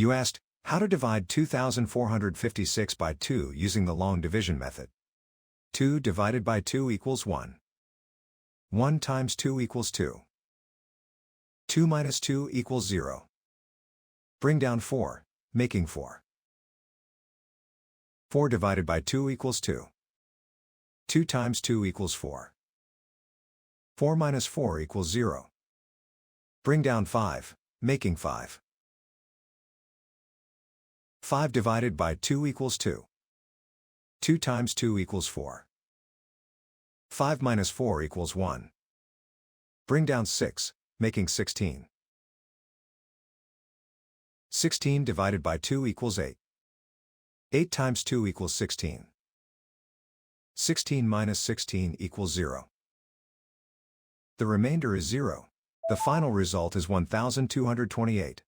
You asked, how to divide 2456 by 2 using the long division method. 2 divided by 2 equals 1. 1 times 2 equals 2. 2 minus 2 equals 0. Bring down 4, making 4. 4 divided by 2 equals 2. 2 times 2 equals 4. 4 minus 4 equals 0. Bring down 5, making 5. 5 divided by 2 equals 2. 2 times 2 equals 4. 5 minus 4 equals 1. Bring down 6, making 16. 16 divided by 2 equals 8. 8 times 2 equals 16. 16 minus 16 equals 0. The remainder is 0. The final result is 1228.